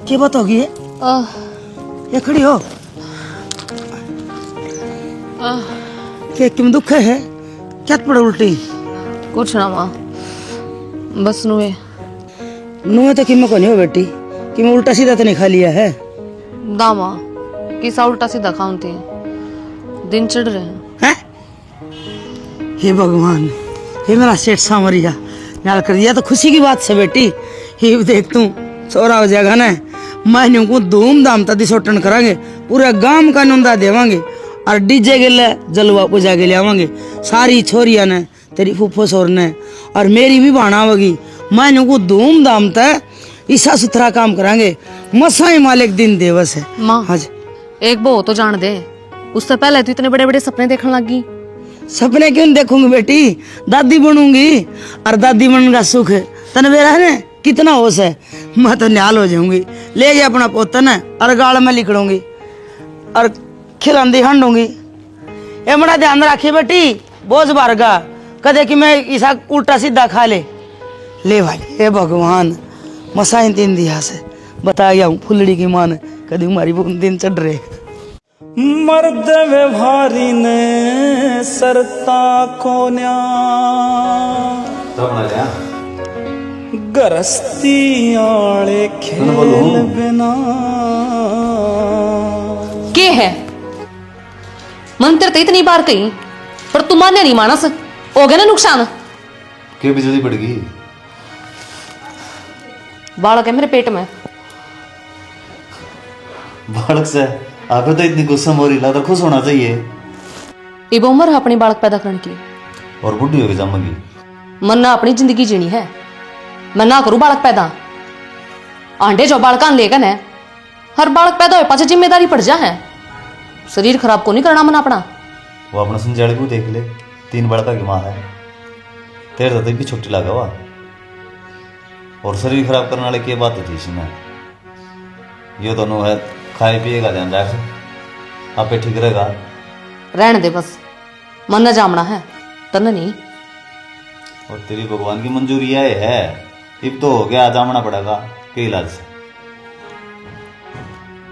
क्या बात होगी? ये खड़ी हो क्या? क्यों दुख है? क्या पड़ा उल्टी? कुछ ना माँ, बस नुए तो कि को नहीं हो बेटी कि मैं उल्टा सीधा तो नहीं खा लिया है? दामा किसा उल्टा सीधा खाऊं थी, दिन चढ़ रहे हैं। हे भगवान, हे मेरा सेठ सामरिया नाल कर दिया तो खुशी की बात से बेटी। हे देख तू सोरा हो जाएगा ना, मैं को धूमधाम तदी सोटन करांगे, पूरा गांव का नंदा देवांगे और डीजे के लिए जलवा पूजा के लिए आवांगे। सारी छोरिया ने तेरी फूफो सोर ने और मेरी भी भाण आवेगी। मैं को धूमधाम तक ईसा सुथरा काम करांगे। मसाई मालिक दिन दिवस है माँ। आज एक बो तो जान दे, उससे पहले तो इतने बड़े बड़े सपने देखने लगी। सपने क्यों देखूंगी बेटी, दादी बनूंगी और दादी बनने का सुख तन मेरा है ना कितना होश है। मैं तो न्याल हो जाऊंगी, ले गया अपना पोतन और गाल में लिखड़ूंगी और खिलांदी हंडूंगी। ये बड़ा ध्यान रखिए बेटी, बोझ भर का कदे कि मैं ऐसा उल्टा सीधा खा ले भाई। हे भगवान, मसाइन तीन दिया से बता गया हूँ फुलड़ी की मान कभी हमारी दिन चढ़ रहे। मर्द व्यवहारी ने सरता को न्या गरस्ती आले खेल बिना के है मंत्र तो इतनी बार कही पर तुम माने नहीं। मानस हो गया ना नुकसान के बिजली पड़ गई। बालक है मेरे पेट में। बालक से आप तो इतनी गुस्सा हो रही, लगता खुश होना चाहिए। इब उम्र है अपनी बालक पैदा करने की और बुढ़ी होगी जमगी। मन ना अपनी जिंदगी जीनी है, मैं ना करूं बालक पैदा। आंडे जो बालकान लेगा न, हर बालक पैदा हो पाछे जिम्मेदारी पड़ जा है। शरीर खराब को नहीं करना मन अपना। वो अपना संजाल को देख ले, 3 बड़का की माँ है, तेरे दादा भी छुट्टी लगा हुआ और शरीर खराब करने वाले की बात थी इसमें। ये दोनों है खाए पिए का ध्यान रख, आपे ठीक रहेगा। रहने दे बस, मन न जामना है तन नहीं। और तेरी भगवान की मंजूरी है, अब तो हो गया, जामना पड़ेगा के इलाज से।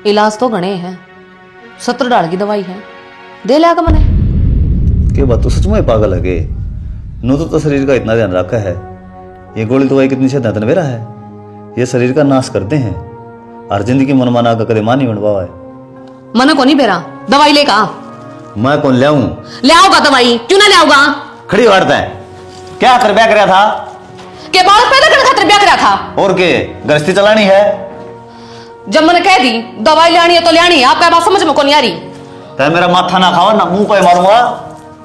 इलाज तो गणे हैं, 70 डाल की दवाई है, दे लिया का मने। के बात तो सच में पागल है के नो तो शरीर का इतना ध्यान रखा है। ये गोली दवाई कितनी से मेरा है, ये शरीर का नाश करते हैं और जिंदगी मनमाना का कदे मानी बनवा है। मन को नहीं बेरा दवाई लेगा। मैं कौन ले आऊं? ले आओगा दवाई, क्यों ना ले आओगा? खड़ी वार्ता है क्या कर ब्याह कराया था के बालक पैदा करने खातिर ब्याह करा था और के गृहस्थी चलानी है। जब मैंने कह दी दवाई लेनी है तो लेनी है, आपका बात समझ में कौन आ रही। तै मेरा माथा ना खाओ ना मुंह पे मारूंगा,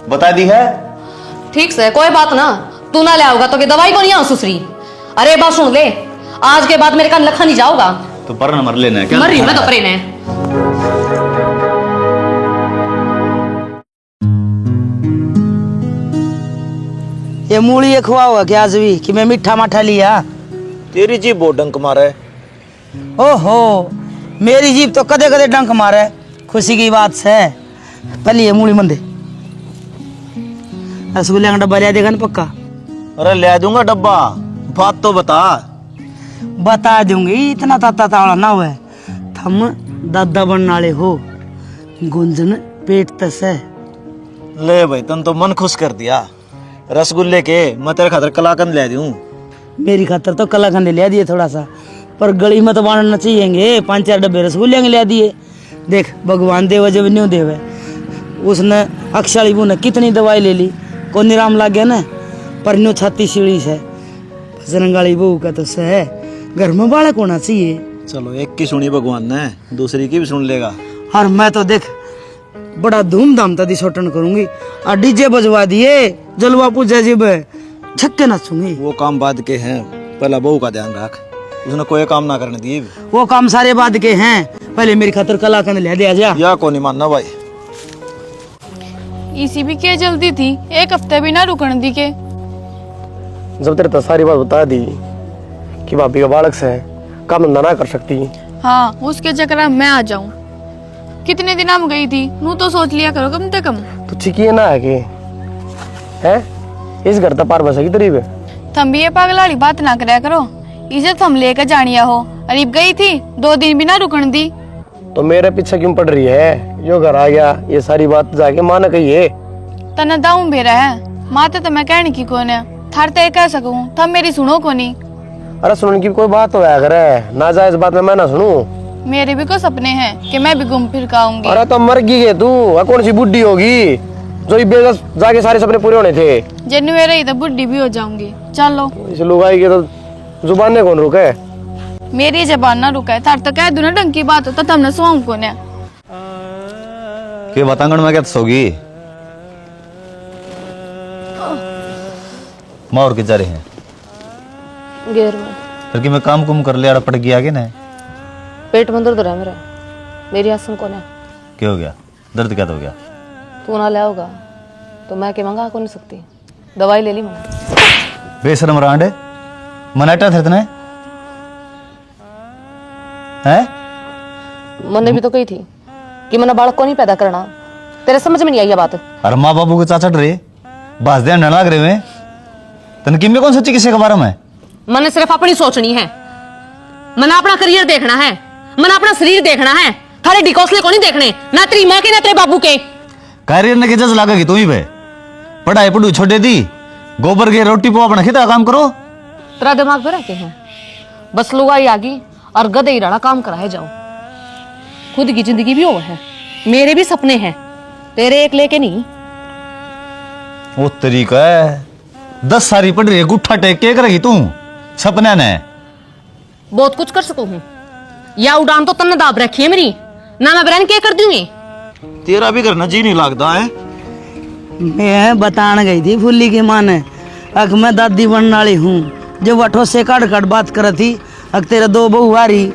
बता दी है। ठीक से कोई बात ना, तू ना ले आओगा तो कि दवाई को नहीं आऊं सुसरी। अरे बात सुन ले, आज के बाद मेरे कान लखा नहीं जाओगा तो पर न मर लेना है क्या? मर रही मैं तो परे ने। ये मूली ये खुआ हुआ क्या आज भी कि मैं मीठा माठा लिया? तेरी जीभ बहुत डंक मारे। ओहो, मेरी जीभ तो कदे कदे डंक मारे, खुशी की बात है। पहले ये मूली मंदे रसगुल्ले का डब्बा ले देगा ना पक्का? अरे ले दूंगा डब्बा, बात तो बता दूंगी, इतना ताता तावड़ा ना हुआ। थम दादा बनने वाले हो, गुंजन पेट तस है। ले भाई तन तो मन खुश कर दिया। रसगुल्ले के मैं तेरे खातर कलाकंद ले दूं। मेरी खातर तो कलाकंद ले दिए थोड़ा सा, पर गली में तो बांटना चाहिए। 5-4 डब्बे रसगुल्ले के ले दिए। देख भगवान देव जब न्यू देवे, उसने अक्षाली बू ने कितनी दवाई ले ली, को निराम लग गया ना, पर न्यू छाती सीढ़ी से बजरंगाली बहू का तो है, घर में बालक होना चाहिए। चलो एक की सुनी भगवान ने, दूसरी की भी सुन लेगा। और मैं तो देख बड़ा धूमधाम तदी सोटन करूंगी और डीजे बजवा दिए, जलवा पूजा जीब छक्के नाचूंगी। वो काम बाद के हैं, पहला बहू का ध्यान रख, उसने कोई काम ना करने दिए। वो काम सारे बाद के हैं, पहले मेरी खातर कलाकंद ले दिया जा। या को नहीं मानना भाई। इसी भी क्या जल्दी थी, एक हफ्ते भी ना रुकने दी के। जब तेरे तो सारी बात बता दी कि भाभी का बालक से काम धंधा ना कर सकती। हाँ, उसके चक्कर में मैं आ जाऊं। कितने दिन हम गई थी, नू तो सोच लिया करो कम से कम। तो ठीक है ना है कि है इस घर तक पार बसेगी तरीब है। तुम भी ये पागल वाली बात ना कराया करो। इसे तुम लेकर जानिया हो, अरीब गई थी 2 दिन भी ना रुकन दी। तो मेरे पीछे क्यों पड़ रही है? यो घर आ गया, ये सारी बात जाके माँ ने कही है। तना दाऊं बेरा है, माते तो मैं कहने की कौन है, थार तय कह सकूं, तब मेरी सुनो को नहीं। अरे सुनने की कोई बात हो अगर है ना जाए इस बात में मैं ना सुनूं। मेरे भी को सपने हैं कि मैं भी घूम फिर के आऊंगी। अरे तो मर गई है तू, कौन सी बुढ़ी होगी जो बेबस जाके सारे सपने पूरे होने थे। जन्नू मेरे ही तो बुढ़ी भी हो जाऊंगी। चलो इस लोग आएगी तो जुबान ने कौन रुके? मेरी जबान ना रुका है, थार तो कह दू ना ढंग की बात हो तो तुमने सोऊं कौन है। के बतांगण में क्या सोगी माँ और के जा रहे हैं गेर में फिर मैं काम कुम कर लिया पट गया कि नहीं? पेट में दर्द रहा है मेरा। मेरी आसन कौन है? क्या हो गया? दर्द क्या हो गया? तू ना ले होगा तो मैं के मंगा को नहीं सकती। दवाई ले ली मैंने। बेशरम रांडे मनाटा थे इतने हैं? मैंने भी तो कही थी कि मैंने बालक को नहीं पैदा करना। तेरे समझ में नहीं आई ये बात? अरे माँ बाबू के चाचट रहे बास दे न लाग रहे में तन किम में कौन सोची किसी के बारे में? मैंने सिर्फ अपनी सोचनी है। मैंने अपना करियर देखना है, मैंने अपना शरीर देखना है। थारे डिकोसले को नहीं देखने, ना तेरी माँ के ना तेरे बाबू के। कैरियर ने के जज लागेगी तू ही पे पढ़ाई पढ़ू छोड़े दी गोबर के रोटी पो अपना खेता काम करो। तेरा दिमाग पे रहते हैं बस लुगाई आगी और गधे ही राड़ा काम कराए जाओ। खुद की जिंदगी भी वो है, मेरे भी सपने हैं, तेरे एक लेके नहीं। वो तरीका है 10 सारी पढ़ रही है गुट्ठा टेक के करेगी तू सपने ने? बहुत कुछ कर सकूं हूं या उड़ान तो तन्ने दाब रखी है मेरी ना। मैं ब्रैन क्या कर दूंगी? तेरा भी घर ना जी नहीं लगता है। मैं बताने गई थी फुल्ली की माँ ने अक मैं दादी बनने वाली हूँ। जब अठो से काट बात कर थी अक तेरे 2 बहू आ रही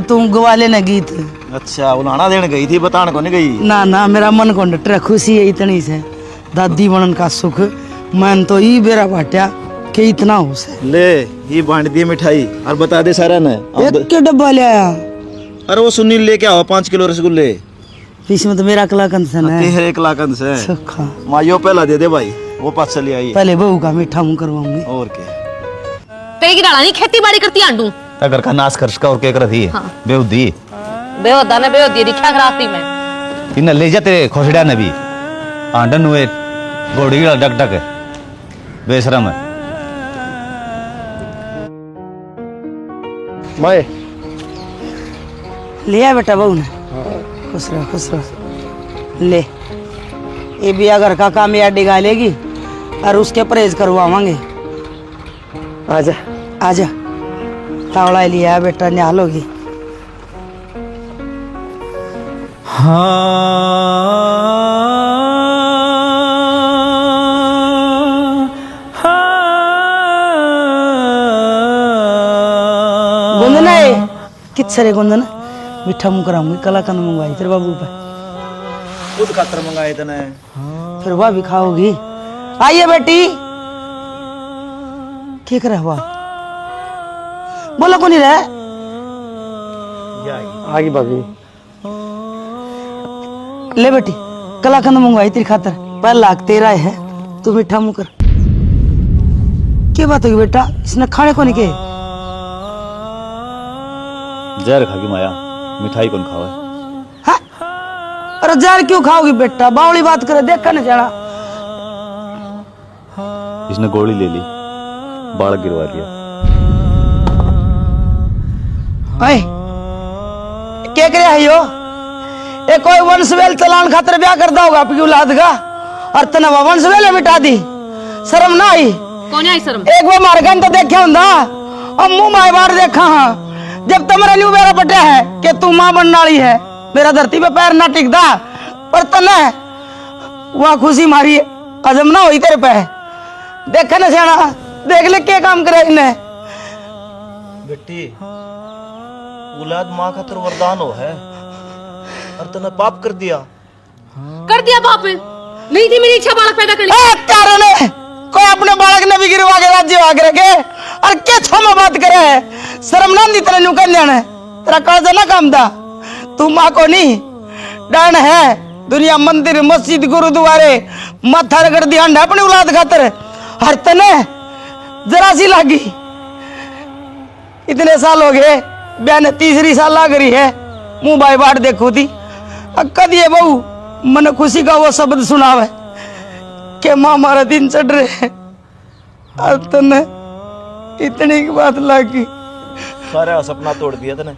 तुम गवाले ने गीत। अच्छा उलाना देने गई थी, बताने को नहीं गई? ना ना मेरा मन को डर खुशी है इतनी से दादी बनन का सुख मन तो ई बेरा बाट्या कि इतना हो से। ले ये बांट दी मिठाई और बता दे सारा ने। एक के डब्बा ले आया। अरे वो सुनील लेके आओ 5 किलो रसगुल्ले। इसमें तो मेरा कलाकंद है। तेरे 1 लाख से सुखा मायो पहला दे दे भाई, वो पास चली आई। पहले बहू का मीठा मुंह करवाऊंगी। और क्या तेरी की डाला नहीं खेती बाड़ी करती आंडू अगर का नाश कर का और क्या कर थी बेउदी बेहोदा ने बेहोदी दिखा कराती मैं। इन ले जा तेरे खोसड़ा ने भी आंडन हुए घोड़ी का डक डक बेशरम है। माए लिया बेटा बहू ने। खुश रहो ले। ये भी अगर का काम यार डिगा लेगी और उसके परहेज करवावांगे। आजा आजा तावड़ा लिया बेटा निहाल होगी। गुंदन है कित सरे गुंदन मीठा मुंह कराऊंगी कलाकंद मंगवाई तेरे बाबू पे। खुद खातर मंगाए तने फिर वह भी खाओगी। आइए बेटी क्या करे हुआ बोला को नहीं रहा। आगी भाभी। ले बेटी कलाकंद मंगवाई तेरी खातर पर लाख 13 है। तू मीठा मुंह कर। क्या बात होगी बेटा इसने खाने को नहीं के? जहर खागी माया मिठाई कौन खावे? हाँ? अरे जहर क्यों खाओगी बेटा? बावली बात करे देखा न जाना। इसने गोली ले ली बालक गिरवा लिया। अय क्या करे है यो? ए कोई वंशवेल चलान खातर ब्याह करता होगा आपकी औलाद का और तनवा वंशवेल मिटा दी। शर्म ना आई? कौन आई शर्म? एक बार मार गन तो देखा हुंदा और मुंह मार बार देखा। हाँ जब तुम्हारा न्यू मेरा पटा है कि तू मां बनने वाली है मेरा धरती पे पैर ना टिकता पर तने वहां खुशी मारी हजम ना हुई तेरे पे। देखा ना सियाना देख ले क्या काम करे इन्हें। बेटी औलाद माँ खातर वरदान हो है और तने पाप कर दिया। पाप नहीं थी मेरी इच्छा बालक पैदा करने की। कारण है कोई अपने बालक ने भी गिरवा के राज्य भाग रखे और क्या क्षमा बात करे है? शर्म ना दी तेरे न्यू कन्या ने तेरा कर्ज ना काम था। तू माँ को नहीं डन है दुनिया मंदिर मस्जिद गुरुद्वारे माथा रगड़ दिया अंडा अपनी औलाद खातर। हर तने जरा सी लागी। इतने साल हो गए, बहन तीसरी साल लाग रही है, मुंह बाई बाट देखो थी। कद ये बहू मन खुशी का वो शब्द सुनावे के माँ हमारा दिन चढ़ रहे है। हर तने इतनी की बात लागी। सारा सपना तोड़ दिया तने।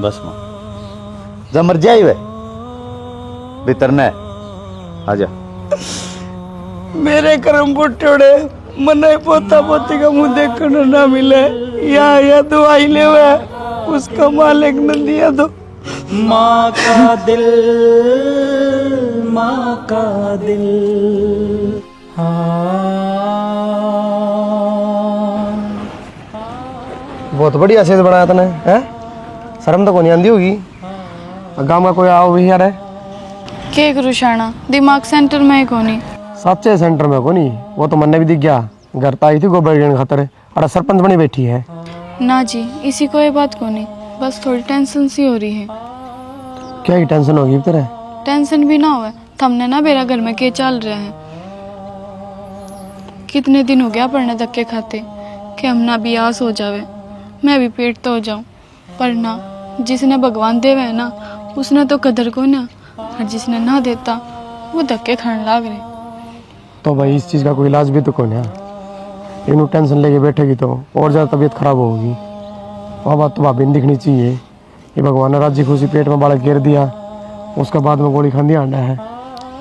बस माँ जा मर जाए वे भीतर न आजा। मेरे कर्म पुटोड़े मन पोता पोती का मुंह देखने ना मिले। या दवाई ले उसका मालिक न दिया तो माँ का दिल, माँ का दिल। बहुत बढ़िया सेज बनाया तने हैं। शर्म तो को नहीं आंदी होगी। गांव का कोई आओ भी यार है के करूँ शाना, दिमाग सेंटर में ही कोनी। सबसे सेंटर में को नहीं, वो तो मन भी दिख गया। घर पे आई थी गोबर गिरने खातर और सरपंच बनी बैठी है। ना जी, इसी को ये बात कोनी, बस थोड़ी टेंशन सी हो रही है। क्या की टेंशन होगी तेरे? टेंशन भी ना हो, हमने ना मेरा घर में के चल रहा है। कितने दिन हो गया पढ़ने धक्के खाते कि हम ना भी आस हो जावे, मैं भी पेट तो हो जाऊं। पर ना, जिसने भगवान देवे है ना, उसने तो कदर को ना, और जिसने ना देता वो धक्के खाने लाग रहे। तो भाई इस चीज का कोई इलाज भी तो कौन है? इन्हों टेंशन लेके बैठेगी तो और ज्यादा तबीयत खराब होगी। वह बात तो भाभी ने दिखनी चाहिए। ये भगवान ने राजी खुशी पेट में बालक गिर दिया, उसका बाद में गोली खांदी अंडा है।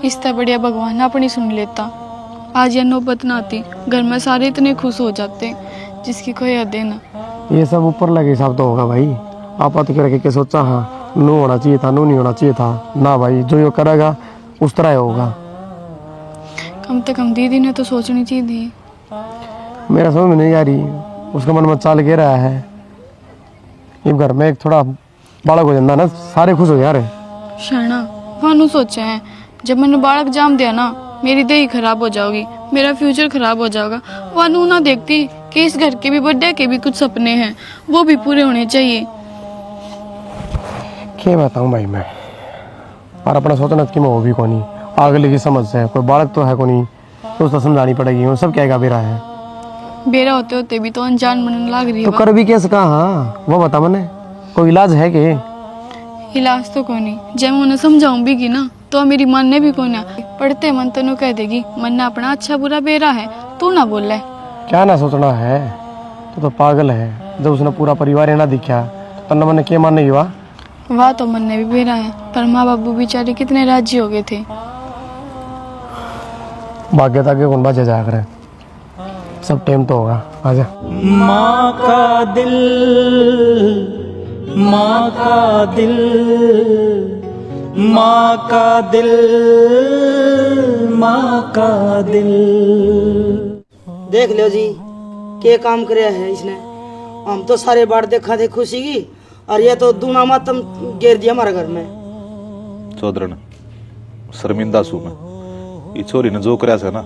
इससे बढ़िया भगवान अपनी सुन लेता, आज यह नौबत ना आती। घर में सारे इतने खुश हो जाते जिसकी कोई हद ना। ये सब ऊपर लगे हिसाब तो होगा भाई। आप तो करके के सोचा हाँ नू होना चाहिए था, नू नहीं होना चाहिए था ना भाई। जो ये करेगा उस तरह होगा। कम से कम दीदी ने तो सोचनी चाहिए थी। मेरा समझ में नहीं आ रही, उसका मन में चाल गिर रहा है। ये घर में एक थोड़ा बालक हो जाता ना, सारे खुश हो जा रहे। शाना वानू सोचे हैं, जब मैंने बालक जाम दिया ना, मेरी देही खराब हो जाओगी, मेरा फ्यूचर खराब हो जाएगा। वानू ना देखती कि इस घर के भी बर्थडे के भी कुछ सपने हैं, वो भी पूरे होने चाहिए। क्या बताऊं भाई मैं, और अपना सोचना कि मैं वो भी को नहीं। अगले की समझ है, कोई बालक तो है को नहीं, तो उसको समझानी पड़ेगी। वो सब क्या बेरा है, बेरा होते होते भी तो अनजान बनने लग रही है। तो कर भी कैसे कहा? हाँ वो बता मैंने, कोई इलाज है के? इलाज तो कोई नहीं। जब मैं उन्हें समझाऊं भी की ना, तो मेरी मन ने भी कोई ना पढ़ते मन तेनों कह देगी मन ने अपना अच्छा बुरा बेरा है, तू ना बोल ले। क्या ना सोचना है, तो पागल है। जब उसने पूरा परिवार ना दिखा तो तन्ना मन के मानने हुआ। वाह तो मन ने भी बेरा है, पर माँ बाबू बेचारे कितने राजी हो गए थे। भाग्य ताके कौन बाजे जाया करे, सब टाइम तो होगा। आजा। माँ का दिल, माँ का दिल, माँ का दिल, माँ का दिल। देख लो जी के काम करे है इसने। हम तो सारे बार देखा थे खुशी की, और ये तो दूना मातम गिर दिया हमारे घर में। चौधरन शर्मिंदा सू मैं, ये छोरी ने जो करया है ना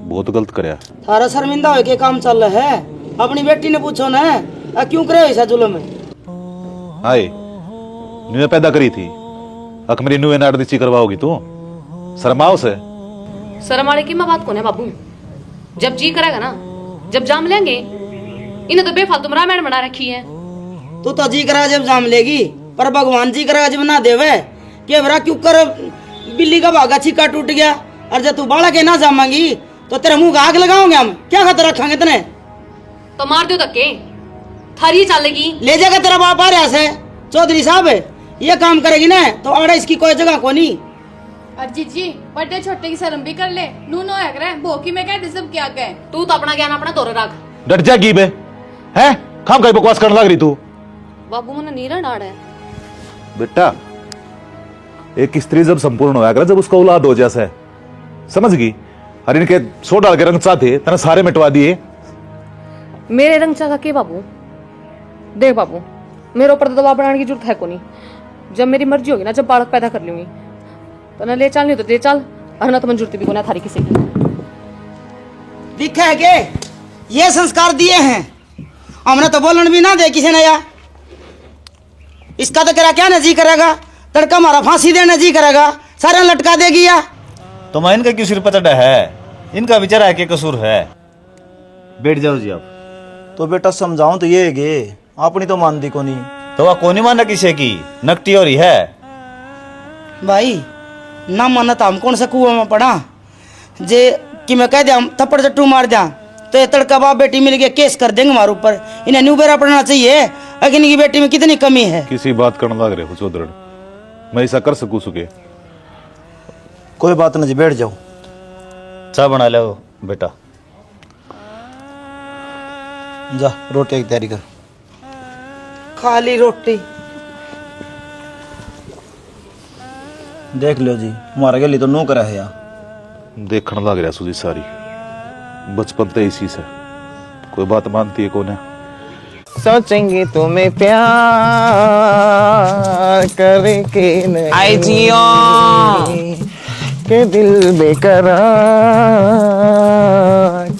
बहुत गलत करया। थारा शर्मिंदा हो के काम चल रहा है, अपनी बेटी ने पूछो ना क्यों करे ऐसा जुल्म में। हाय न्यू पैदा करी थी, अक मेरी न्यू नाट दिची करवाओगी तू? शर्माओ से। शर्म वाले की मैं बात कौन है बाबू? जब जी करेगा ना, जब जाम लेंगे। इन्हें तो बेफालतू रामायण बना रखी है। तू तो जी करा जब जाम लेगी, पर भगवान जी करा जब ना देवे के भरा क्यों कर बिल्ली का भागा छिक्का टूट गया। और जब तू बाड़ा के ना जामांगी तो तेरे मुंह का आग लगाओगे हम, क्या खतर रखेंगे इतने? तो मार दो धक्के, थारी चलेगी। ले जाएगा तेरा बाप आ रहा से चौधरी साहब, ये काम करेगी ना तो आड़ा इसकी कोई जगह को नहीं। अजीत जी बड़े छोटे की शर्म भी कर ले, नू नो है करे भोकी में कह सब क्या कहे। तू तो अपना ज्ञान अपना तोरे रख। डट जागी बे, हैं खाम का बकवास करने लग रही तू। बाबू मन नीरा नाड़ है बेटा। एक स्त्री जब संपूर्ण होया करे, जब उसका औलाद हो जैसा है, समझ गई? और इनके सो डाल के रंग चाहते तने सारे मिटवा दिए। मेरे रंग चाह के बाबू देख बाबू, मेरे ऊपर तो दबाव बनाने की जरूरत है को नहीं। जब मेरी मर्जी होगी ना, जब बालक पैदा कर लूंगी तो ना ले चल, नहीं तो ले चल, और ना तो मंजूरती भी को ना थारी किसी की। दिखा है के ये संस्कार दिए हैं, हमने तो बोलन भी ना दे किसी ने। या इसका तो करा क्या ना जी करेगा, तड़का मारा फांसी देना जी करेगा, सारा लटका देगी या। तो मैं इनका क्यों सिर पर चढ़ा है, इनका बेचारा है, क्या कसूर है। बैठ जाओ जी आप। तो बेटा समझाऊं तो ये गे, अपनी तो मानती को नहीं। तो वह कौन माना किसे की, नकटी हो रही है। भाई ना माना तो हम कौन सा कुआं में पड़ा जे कि मैं कह दिया थप्पड़ चट्टू मार दिया तो ये तड़का बाप बेटी मिल गया केस कर देंगे हमारे ऊपर। इन्हें न्यू बेरा पड़ना चाहिए, अखिन की बेटी में कितनी कमी है। किसी बात करने लग रहे हो चौधरी, मैं ऐसा कर सकूं सुके। कोई बात नहीं जी, बैठ जाओ। चाय बना लो बेटा। जा रोटी की तैयारी कर। खाली रोटी देख लो जी, हमारा गली तो नो करा है यार। देखने लग रहा सुजी सारी, बचपन तो इसी से कोई बात मानती है कौन है। सोचेंगे तुम्हें प्यार करके नहीं, आई जियो के दिल बेकरार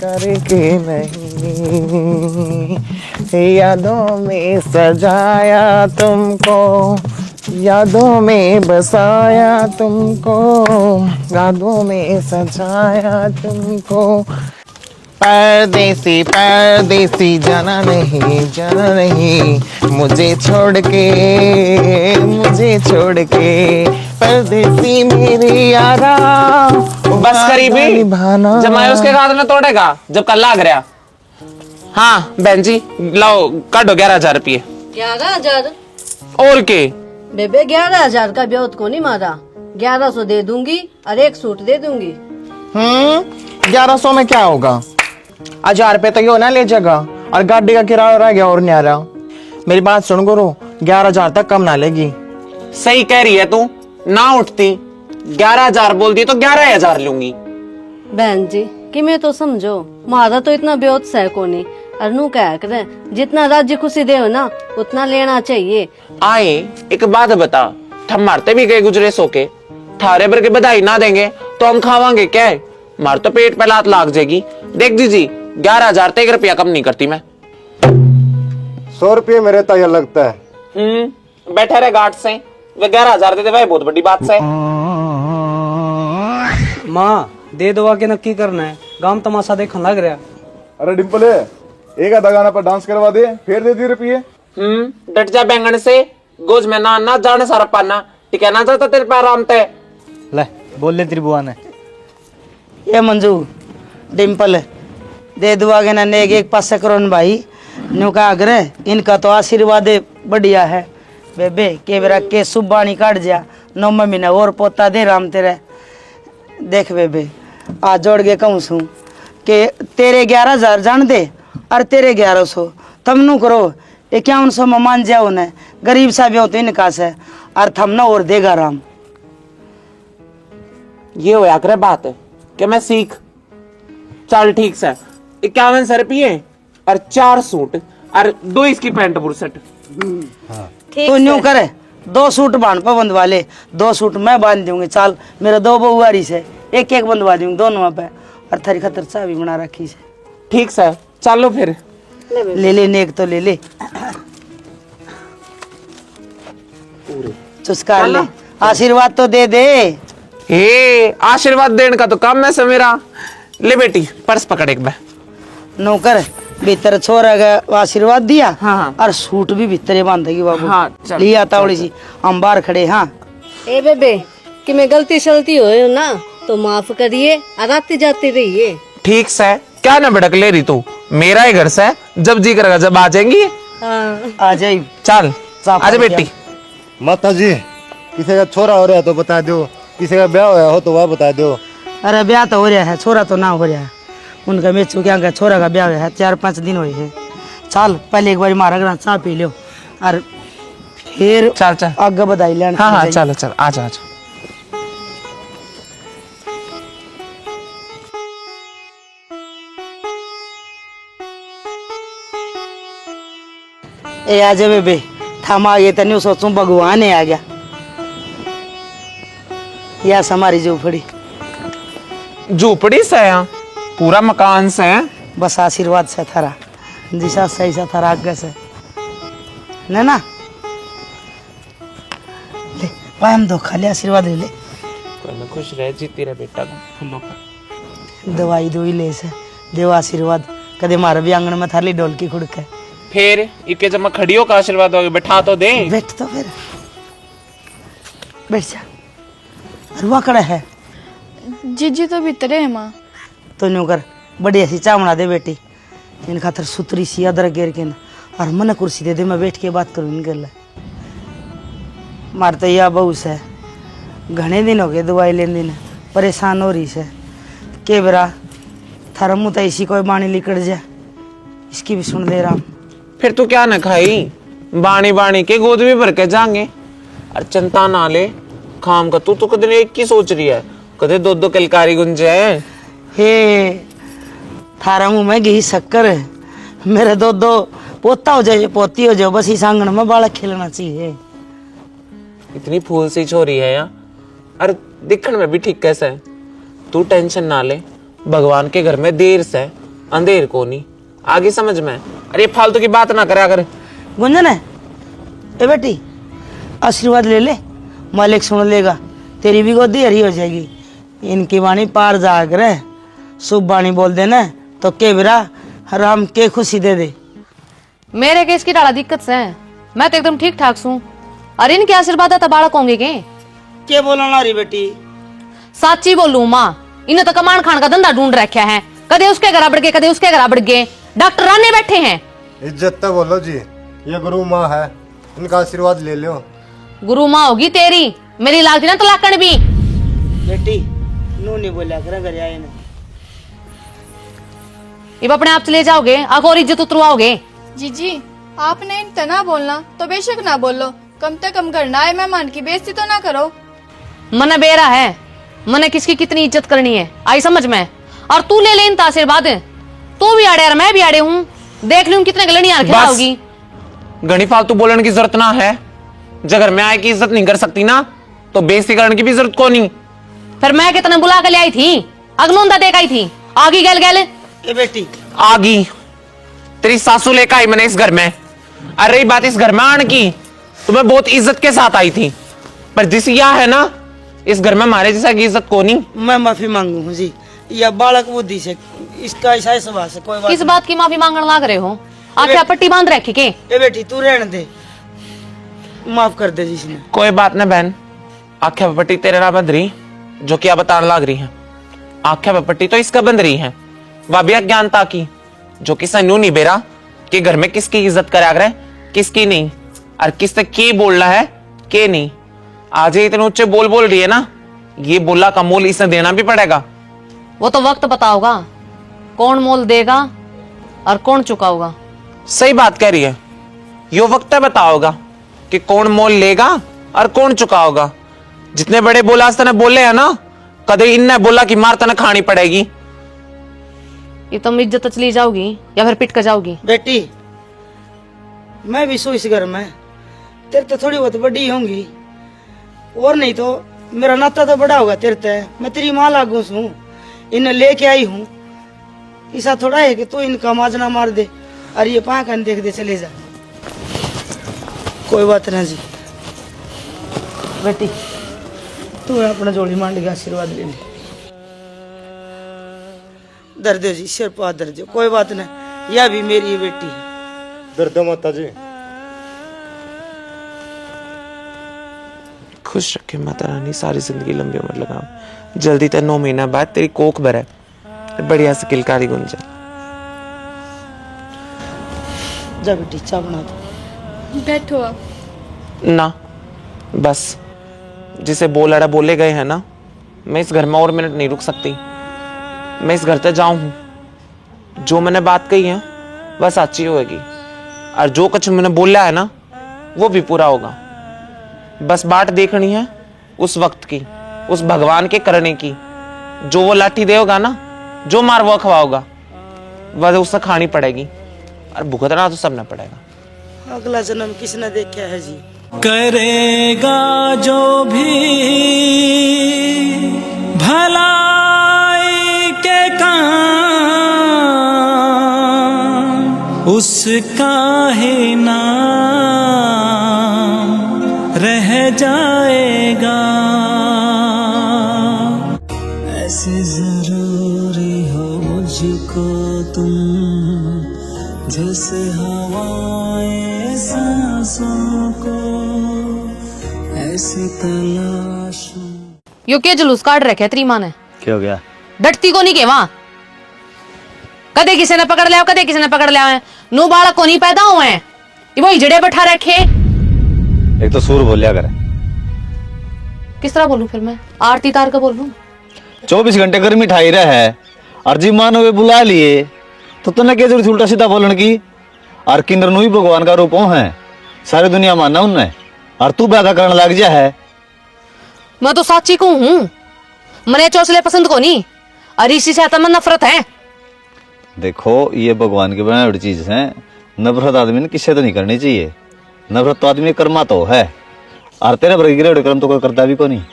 करके नहीं, यादों में सजाया तुमको, यादों में बसाया तुमको, यादों में सजाया तुमको। परदेसी परदेसी जाना नहीं मुझे छोड़ के, मुझे छोड़ के परदेसी मेरी यारा। बस करीबी जब मैं उसके हाथ में तोड़ेगा जब कल लाग रहा। हाँ बहन जी लाओ काटो 11,000 रुपये। 11,000? और के बेबे 11,000 का ब्याह को नहीं मारा, 1100 दे दूंगी और एक सूट दे दूंगी। 1100 में क्या होगा, 1,000 रुपये तो यो ना ले जाएगा और गाड़ी का किराया रह गया और नहीं आ रहा। मेरी बात सुन गुरु, 11,000 तक कम ना लेगी। सही कह रही है तू, ना उठती 11,000 बोलती तो 11,000 लूंगी। बहन जी कि मैं तो समझो, मारा तो इतना ब्योत सह को नहीं, अनु क्या करे जितना राज्य खुशी दे ना उतना लेना चाहिए। आए एक बात बता, हम मारते भी गए गुजरे सो के, थारे भर के बधाई ना देंगे तो हम खावांगे क्या है, मार तो पेट पे लात लाग जाएगी। देख दीजिए 11,000 तक 1 रुपया कम नहीं करती मैं। 100 रुपये मेरे तो यह लगता है। बैठे रहे गार्ड से, वे 11,000 देते भाई बहुत बड़ी बात से। माँ दे दो के नक्की करना है, गांव तमाशा देखने लग रहा। अरे डिम्पल एक आधा गाना पर डांस करवा दे, फिर दे 10 रुपये। डट जा बैंगन से, गोज में ना जाने सारा पाना, टिकाना चाहता तेरे पे आराम ते। ले बोल ले तेरी बुआ ने। ये मंजू डिम्पल दे दुआ के ना नेक एक पास करोन भाई न्यू का आग्रह, इनका तो आशीर्वाद बढ़िया है। बेबे के बेरा के सुबानी काट जा 9 महीने और पोता दे राम तेरे। देख बेबे आज जोड़ के कहूँ सू के तेरे 11,000 जान दे और तेरे 1100 तम नु करो 5100 में मान जाओ न, गरीब सा भी हो तो इनका से और थम न और देगा राम। ये होया करे बात है कि मैं सीख। चल ठीक से 51 रुपये और 4 सूट और 2 इसकी पैंट बुरसट। तो न्यू करे 2 सूट बांध पर बंधवा ले, 2 सूट मैं बांध दूंगी। चाल मेरे 2 बहुआरी से एक बंधवा दूंगी दोनों पे, और थारी खतर चाह भी बना रखी से। ठीक सर चलो फिर ले ले नेक तो ले ले, चुस्कार ले, आशीर्वाद तो दे दे। हे आशीर्वाद देने का तो काम है मेरा। ले बेटी पर्स पकड़ एक बार। नौकर भीतर छोरा का आशीर्वाद दिया। हाँ। और सूट भी भीतर बांधेगी बाबू। हाँ, चल। लिया तावड़ी सी हम बाहर खड़े। हाँ ए बेबे कि मैं गलती शलती हो ना तो माफ करिए और आती जाती रहिए। ठीक से क्या ना भड़क ले रही तू, मेरा ही घर से जब जी करेगा जब आ जाएंगी। हाँ। आ जाए। चल आजा बेटी। माता जी किसी का छोरा हो रहा है तो बता दो, किसी का ब्याह हो तो वह बता दो। अरे ब्याह तो हो रहा है, छोरा तो ना हो रहा है। उनका मेचू क्या का छोरा का ब्याह है, 4-5 दिन हुए है। चल पहले एक बार मारा ग्रां चाह पी लो और फिर चल चल आगे बधाई लेना। हाँ चलो चल आजा आजा। ए आ जा बेबे, थम आ गए तनी सोचूं भगवान है आ गया। या हमारी झोपड़ी झोपड़ी से है, पूरा मकान से है। बस आशीर्वाद से थारा, दिशा सही से थारा आगे से न ना। पायम दो खाली आशीर्वाद ले ले। कोई ना खुश रह, जीती रहे बेटा फूलों पर। दवाई दोई ले से देव आशीर्वाद। कदे मारे भी आंगन में थाली ढोल की खुड़क है। फिर इके जब मैं खड़ी हो का आशीर्वाद होगे, बैठा तो दे। बैठ तो फिर बैठ जा। अरुआ कड़ा है जीजी तो भीतरे है माँ। तो न्यू कर बड़ी ऐसी चाय बना दे बेटी, इन खातर सुतरी सी अदरक गिर के न, और मन कुर्सी दे दे, मैं बैठ के बात करूँ इनके लिए। मार तो यह बहू से घने दिन हो गए दवाई लेने दिन, परेशान हो रही से के बरा थारा मुँह तो इसी कोई बाणी लिकड़ जाए, इसकी भी सुन ले रहा हूँ। फिर तू क्या न खाई, बाणी बाणी के गोद में भर के जाएंगे। और चिंता ना ले, खाम का तू तो कदे एक की सोच रही है, कदे दो दो किलकारी गुंजे है। हे थारा मुँह में घी शक्कर है, मेरे दो दो पोता हो जाए पोती हो जाए, बस इस आंगन में बालक खेलना चाहिए। इतनी फूल सी छोरी है यार, अरे दिखण में भी ठीक कैसे है। तू टेंशन ना ले, भगवान के घर में देर से अंधेर को नहीं, आगे समझ में। अरे फालतू की बात ना करा कर। गुंजन है ए बेटी, आशीर्वाद ले ले, मालिक सुन लेगा, तेरी भी गोदी हरी हो जाएगी। इनकी वाणी पार जाग रहे, शुभ वाणी बोल देना तो के बिरा राम के खुशी दे दे। मेरे केस की डाला दिक्कत से है, मैं तो एकदम ठीक ठाक हूँ। अरे इनके आशीर्वाद तो बालक होंगे के बोला ना रही बेटी, साची बोलू माँ, इन्हें तो कमान खान का धंधा ढूंढ रखा है, कदे उसके घर बढ़ गए कदे उसके घर बढ़ गए, डॉक्टर आने बैठे हैं। इज्जत तो बोलो जी, ये गुरु माँ है, इनका आशीर्वाद ले लो। गुरु माँ होगी तेरी, मेरी लागती ना तलाकण भी। बेटी नू नहीं बोला कर घर आए ना, अब अपने आप चले जाओगे, आग और इज्जत उतरवाओगे। जीजी आपने इन तना बोलना तो बेशक ना बोलो, कम से कम करना है, मेहमान की बेइज्जती तो ना करो। मन बेरा है, मने किसकी कितनी इज्जत करनी है आई समझ में। और तू ले ले इन आशीर्वाद, तू भी आड़े और मैं भी आड़े हूँ, देख लूं कितने गलनियां खिलाओगी। घनी फालतू बोलने की जरूरत ना है, जगर मैं आए की इज्जत नहीं कर सकती ना, तो बेइज्जती करने की भी जरूरत को नहीं। फिर मैं कितने बुला के ले आई थी, अगनोंदा देख आई थी, आगी गल गल ए बेटी आगी तेरी सासू लेकर आई मैंने इस घर में। अरे रही बात इस घर में आने की, तो मैं बहुत इज्जत के साथ आई थी, पर जिस यह है ना इस घर में हमारे जैसा की इज्जत को नहीं। मैं माफी मांगू हूँ जी, या बालक बुद्धि से इसका ऐसा स्वभाव से कोई बात किस बात की माफी मांगने लाग रहे हो, आख्या पट्टी बांध रखी के। ए बेटी तू रहने दे, माफ कर दे जिसने। कोई बात ना बहन, आख्या पट्टी तेरे ना बंध रही, जो क्या बताने लाग रही है। आख्या पट्टी तो इसका बंध रही है, वह भी अज्ञानता की, जो कि सन्नू नहीं बेरा कि घर में किसकी इज्जत करा करे किसकी नहीं, और किससे के बोलना है के नहीं। आज ही इतने ऊंचे बोल रही है ना, ये बोला का मोल इसे देना भी पड़ेगा। वो तो वक्त बताओगा कौन मोल देगा और कौन चुकाओगा। सही बात कह रही है, यो वक्त बताओगा कि कौन मोल लेगा और कौन चुकाओगा। जितने बड़े बोला तने बोले है ना, कदे इनने बोला कि मार तने खानी पड़ेगी। ये तुम इज्जत चली जाओगी या फिर पिट कर जाओगी। बेटी मैं भी सो इस घर में, तेरे तो थोड़ी बहुत बड़ी होंगी, और नहीं तो मेरा नाता तो बड़ा होगा तेरे ते, मैं तेरी माँ लागू हूँ, इन्हें लेके आई हूँ। ऐसा थोड़ा है कि तू इनका माजना मार दे और ये पाकन देख दे चले जा। कोई बात ना जी बेटी, तू अपना जोड़ी मांड के आशीर्वाद ले ले। दर्द जी सिर पर दर्द, कोई बात नहीं, यह भी मेरी बेटी है। दर्द माता जी। खुश रखे माता रानी, सारी जिंदगी लंबी उम्र लगाओ। जल्दी तक 9 महीना बाद तेरी कोख भरे, बढ़िया से किलकारी गुंजे। जा बेटी चाय बना दो। बैठो अब। ना बस, जिसे बोल बोले गए हैं ना, मैं इस घर में और मिनट नहीं रुक सकती। मैं इस घर तक जाऊं हूं, जो मैंने बात कही है वह सच्ची होगी, और जो कुछ मैंने बोला है ना वो भी पूरा होगा। बस बाट देखनी है उस वक्त की, उस भगवान के करने की। जो वो लाठी देगा ना, जो मार वो खवाओगा, वह उससे खानी पड़ेगी, और भुगतना तो सब ना पड़ेगा। अगला जन्म किसने देखा है जी। करेगा जो भी भलाई के काम, उसका ही नाम रह जाएगा। जैसे जरूरी हो मुझको तुम, जैसे हवाएं सांसों को ऐसी तलाशूं। यो क्या जुलूस काट रखे तेरी माँ ने? क्या हो गया? डटती को नहीं के वहां, कदे किसी ने पकड़ लिया, कदे किसी ने पकड़ लिया है। नू बालक को नहीं पैदा हुए हैं, ये वही जड़े बैठा रखे। एक तो सूर बोलिया करे। किस तरह बोलूं फिर मैं? आरती तार का बोलूं? 24 घंटे गर्मी ठाई रहा है और जी मानो वे बुला लिए तो तूने क्या जरूरत उल्टा सीधा बोलन की? और किन्नर नु ही भगवान का रूप है, सारी दुनिया मानना उनने, और तू पैदा करने लग जा है। मैं तो साची को हूं, मने चौसले पसंद को नहीं, और इसी से आत्मा नफरत है। देखो ये भगवान की बनाई हुई चीज है, नफरत आदमी ने किससे तो नहीं करनी चाहिए। नफरत तो आदमी कर्मा तो है, और तेरे पर गिरे कर्म तो कोई करता भी को नहीं।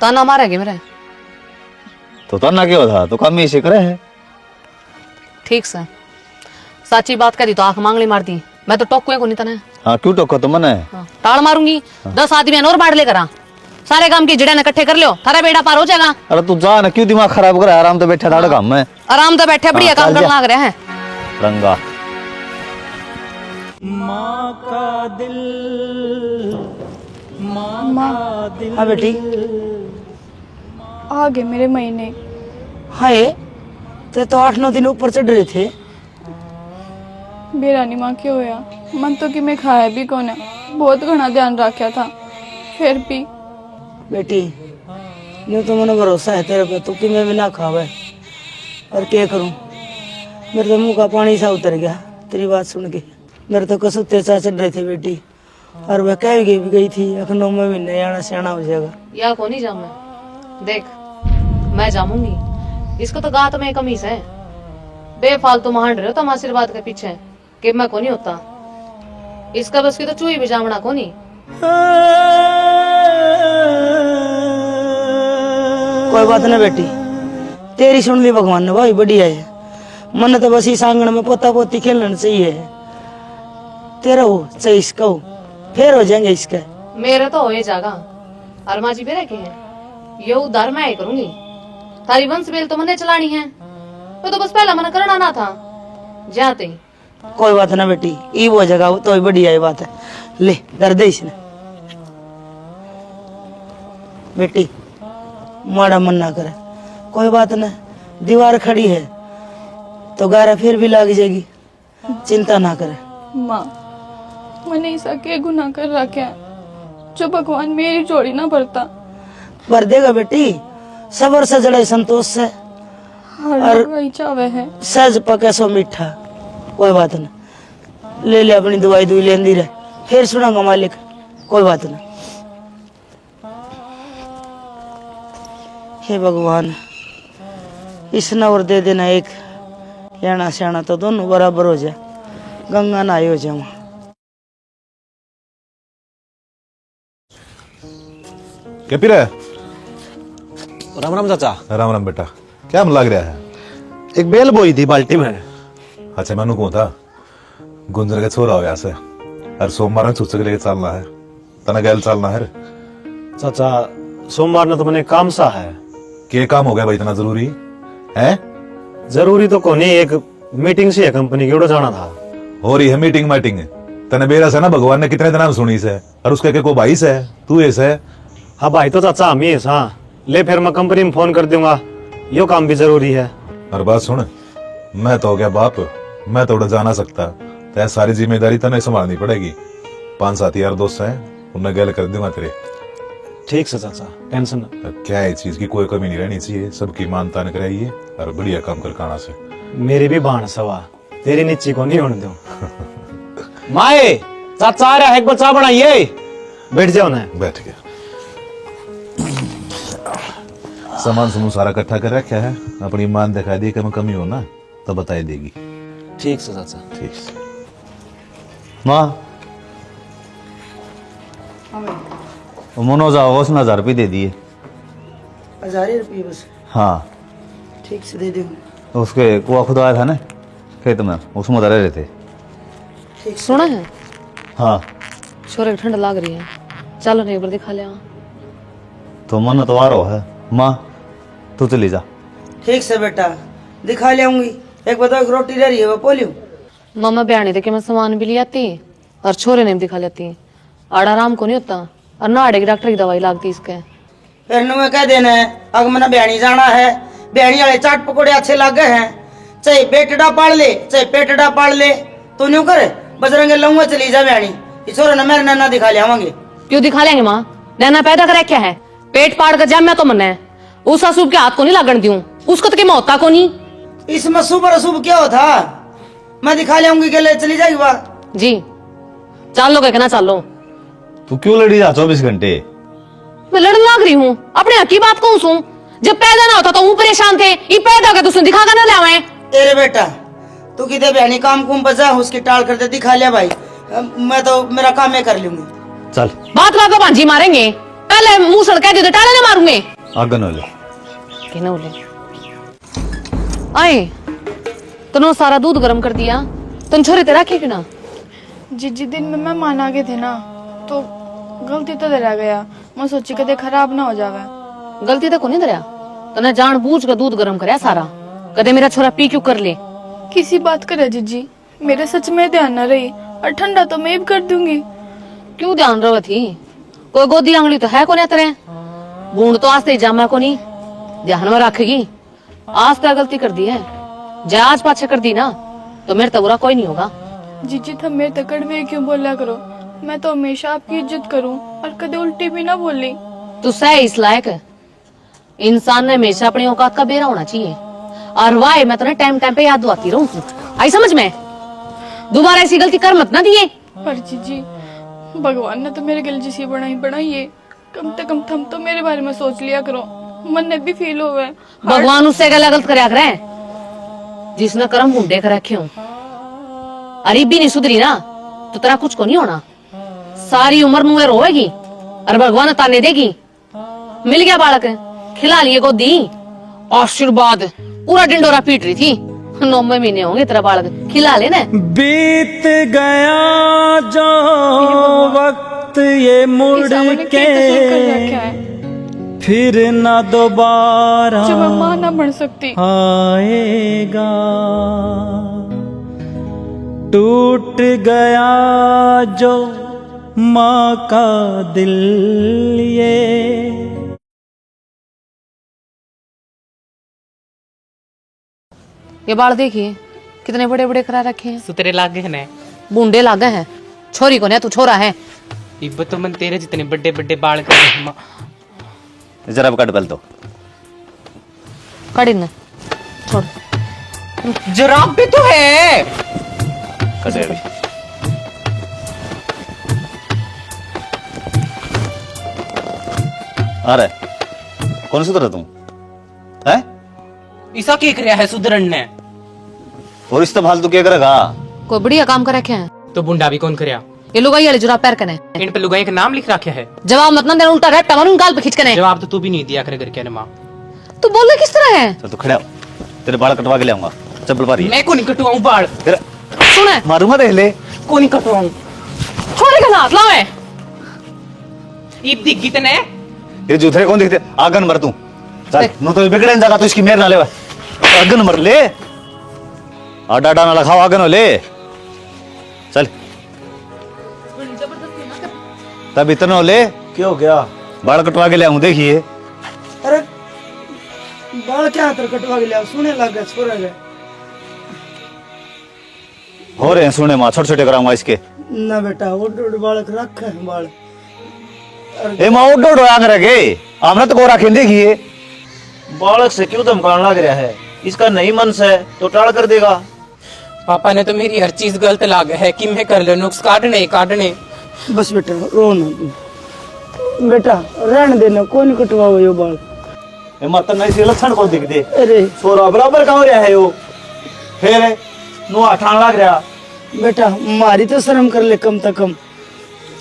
ताना मारेगे मेरे तो ताना क्यों था, तो काम ही इसे करे है। ठीक से साची बात करी तो आंख मांगली मार दी, मैं तो टोकुए को नहीं तने। हाँ क्यों टोको तो मन है। हाँ, टाल मारूंगी। 10 आदमी और बांट लेकर आ, सारे काम की जड़े ने इकट्ठे कर लियो, थारा बेड़ा पार हो जाएगा। अरे तू जा ना, क्यों दिमाग खराब करे, आराम तो बैठा था काम है। आराम तो बैठे बढ़िया काम करना लग रहे हैं। रंगा माँ का दिल, माँ का दिल। हाँ बेटी, आ गए मेरे महीने। हाय ते तो 8-9 दिन ऊपर चढ़ रहे थे। बेरानी माँ क्यों होया? मन तो कि मैं खाया भी कौन है, बहुत घना ध्यान रखा था, फिर भी। बेटी यूँ तो मैंने भरोसा है तेरे पे, तू कि मैं भी ना खावे, और क्या करूं, मेरे तो मुंह का पानी सा उतर गया तेरी बात सुन के। मेरे तो कसुत्ते सा चढ़ रहे थे बेटी, और वह कह भी गई थी अखनों में भी नहीं आना, सियाना हो जाएगा। या को नहीं जाऊं मैं, देख मैं जाऊंगी, इसको तो गात में कमी है। बेफालतू महान रहे हो तुम आशीर्वाद के पीछे कि मैं को नहीं होता, इसका बस की तो चूही भी जामना को नहीं। कोई बात ना बेटी, तेरी सुन ली भगवान ने, भाई बढ़िया है। मन तो बस इस आंगन में पोता पोती खेलना चाहिए, तेरा हो चाहे इसका हो, फिर हो जाएंगे इसका। मेरे तो हो जाएगा, और माँ जी मेरे के हैं, ये उद्धार मैं ही करूंगी। तारी वंश बेल तो मने चलानी है, तो बस पहला मना करना ना था जाते ही। कोई बात ना बेटी, ई हो जाएगा, वो तो बढ़िया ही बात है। ले कर दे इसने बेटी, माड़ा मन ना करे, कोई बात ना, दीवार खड़ी है तो गारा फिर भी लग जाएगी, चिंता ना करे। माँ मैंने ऐसा क्या गुनाह कर रखा है जो भगवान मेरी जोड़ी ना भरता? भर देगा बेटी, सबर से जड़े संतोष से, हर लोग वही चावे है। सहज पके सो मीठा। कोई बात ना, ले ले अपनी दवाई दुई लेंदी रहे, फिर सुनाऊंगा मालिक, कोई बात ना। हे भगवान, इस नवर दे देना एक, याना श्याना तो दोनों बराबर हो जाए, गंगा नहाई हो जाऊं। क्या पी रहा है? राम राम चाचा। राम राम बेटा, क्या मन लग रहा है? एक बेल बोई थी बाल्टी में। अच्छा मैनू कौन था, गुंजर के छोरा हो से, हर सोमवार में छुच्चे के लेके चलना है, तना गैल चलना है। चाचा सोमवार ने तो मैंने काम सा है। क्या काम हो गया भाई, इतना जरूरी है? जरूरी तो कोनी, एक मीटिंग सी है कंपनी की, उड़ा जाना था। हो रही है मीटिंग माइटिंग, तने बेरा से ना भगवान ने कितने दिन सुनी से, और उसके को भाई से तू ऐसे है। हाँ भाई तो चाचा हम ही है सा। ले फिर मैं कंपनी में फोन कर दूंगा, यो काम भी जरूरी है। और बात सुन, मैं तो हो गया बाप, मैं तो उड़ जा ना सकता, तो सारी जिम्मेदारी तने संभालनी पड़ेगी। 5-7 यार दोस्त हैं, उन्हें गैल कर दूंगा तेरे। ठीक से चाचा, टेंशन क्या है, चीज की कोई कमी नहीं रहनी चाहिए, सबकी मानता न कराइए, और बढ़िया काम कर खाना से। मेरी भी बाण सवा, तेरी नीची को नहीं होने दूं। माए चाचा आ रहा है, एक बच्चा बनाइए। बैठ जाओ ना। बैठ गया। सामान समूह सारा इकट्ठा कर रखा है, अपनी मान दिखा दी, कम कमी हो ना तो बताई देगी। ठीक से चाचा। ठीक से। माँ मनोज आओ, उसने 1000 रुपये दे दिए। 1000 रुपये बस? हाँ ठीक से दे देंगे। उसके कुआ खुद आया था ना खेत में, उसमें उतर रहे थे। ठीक सुना है? हाँ छोरे ठंड लग रही है, चलो एक बार दिखा ले। तो मन तो आ रहा है माँ, तू चली जा। ठीक से बेटा, दिखा ले आऊंगी। एक बताओ, रोटी रह रही है वो पोलियो। मामा बयाने थे कि मैं सामान भी ले आती और छोरे ने भी दिखा लेती। आड़ा आराम को नहीं होता और ना आड़े की डॉक्टर की दवाई लागती इसके। फिर नुए कह देना है अगर मैंने बयानी जाना है, बयानी वाले चाट पकौड़े अच्छे लग गए हैं, चाहे पेटड़ा पाड़ ले चाहे पेटड़ा पाड़ ले, तो न्यू करे बजरंगे लऊंगा चली जा बयानी। ये छोरा ना मेरे नैना दिखा ले आवांगे। क्यों दिखा लेंगे माँ? नैना पैदा करे क्या है? पेट पाड़ कर जाम मैं तो मन है उस असूब के हाथ को नहीं लागण दूं, उसको तो मौत का को नहीं। इसमें शुभ और अशुभ क्या होता? मैं दिखा ले आऊंगी, के चली जाएगी बात जी। चाल लो कहना चालो। तू क्यों लड़ी जा 24 घंटे? मैं लड़न लाग रही हूँ अपने हक की बात कहूँ सू। जब पैदा ना होता तो वो परेशान थे, ये पैदा होगा तो उसने दिखा कर ना लावे। तेरे बेटा तू किधर बयानी काम कुम बजा उसकी टाल करते दिखा लिया भाई, मैं तो मेरा काम मैं कर लूंगी। चल बात बात भांजी मारेंगे, पहले मुंह सड़का दे टाले ना मारूंगे। आगन ले आए तनो सारा दूध गर्म कर दिया, तुम छोरे तेरा रखे ना। जिस दिन में मेहमान आ गए थे ना तो गलती तो रह गया, मैं सोची कदे खराब ना हो जावे। गलती तो को नहीं दरिया, तने जान बूझ कर दूध गर्म करया सारा, कदे मेरा छोरा पी क्यों कर ले। किसी बात करे जीजी, मेरे सच में ध्यान न रही और ठंडा तो मैं भी कर दूंगी। क्यों ध्यान रहो थी? कोई गोदी आंगली तो है को नहीं तेरे, बूंद तो आज जामा को नहीं ध्यान में रखेगी। आज तो गलती कर दी है, आज पाछे कर दी ना तो मेरे तो बुरा कोई नहीं होगा। जीजी तुम मेरे तकड़ में क्यों बोला करो, मैं तो हमेशा आपकी इज्जत करूं और कदे उल्टी भी ना बोली। तू सह इस लायक, इंसान ने हमेशा अपनी औकात का बेरा होना चाहिए। और वाह मैं तुम्हें टाइम टाइम पे याद दुआती रहूं, आई समझ में? दोबारा ऐसी गलती कर मत ना दिए। पर जीजी भगवान ने तो मेरे गल जिसी बनाई है, कम से कम तुम तो मेरे बारे में सोच लिया करो, मन ने भी फील होवे। भगवान उससे गला गलत करया करे जिसने कर्म मुंडे कर रखे हो। अरे भी नहीं सुधरी ना तो तेरा कुछ को नहीं होना, सारी उम्र मुँह रोएगी और भगवान ताने देगी। मिल गया बालक, खिला लिए गोदी, आशीर्वाद पूरा डिंडोरा पीट रही थी। 9 महीने होंगे तेरा बालक, खिला लेना। बीत गया जो वक्त ये मुड़ के फिर ना दोबारा जो मैं मां ना बन सकती आएगा। टूट गया जो माँ का दिल ये बाल देखिए कितने बड़े बड़े करा रखे हैं। सुतरे लागे है ना, बूंदे लागे हैं। छोरी को नहीं तू छोरा है। इब तो मन तेरे जितने बड़े बड़े बाल कर जरा कट पल तो कड़ी न छोड़, जराब भी तो है। कटे अभी। आ रहा है कौन सुधरा तुम है? ऐसा क्या कर है सुधरन ने? और इस तो फालतू क्या करेगा? कोई बढ़िया काम कर रखे हैं। तो बुंडा भी कौन करया? ये लुगाई वाले जुराब पैर कने, इन पे लुगाई का नाम लिख रखा है। जवाब मत ना देना, उल्टा रैप मारूं गाल पे खींच कने। जवाब तो तू भी नहीं दिया करे घर के माँ। तू बोल रहा किस तरह है? चल तू खड़ा हो, तेरे बाल कटवा के ले आऊंगा। चप्पल पा रही है। मैं को नहीं कटवाऊं बाल। तेरा सुने मारूंगा देख ले। को नहीं कटवाऊं। छोड़े का हाथ लावे। ईब दिख गई तने। ये जूठे कौन दिखते? आगन मर तू। चल नो तो बिगड़े जागा तो इसकी मेर ना ले। आगन मर ले, आडा आडा ना लगाओ, आगन हो ले। चल तब इतना हो ले। क्यों हो गया? बाल कटवा के ले आऊं देखिए। अरे बाल क्या हाथ कटवा के लिया, सुने लग गए छोरे गए। हो रहे हैं सुने माँ, छोटे छोटे कराऊंगा इसके। ना बेटा वो बालक रखे हैं बाल। ए माँ उड़ उड़ आंग रखे, हमने तो को रखे देखिए। बालक से क्यों धमकाने लग रहा है? इसका नहीं मन से तो टाल कर देगा। पापा ने तो मेरी हर चीज गलत लाग है कि मैं कर ले नुक्स काटने। बस बेटा रो ना तू। बेटा रहने देना, कौन कटवाओ ये बाल। ए माँ तो नहीं लक्षण को दिख दे। अरे छोरा बराबर कहाँ रहा है वो? फिर नु ठाण लग रहा। बेटा मारी तो शर्म कर ले कम से कम,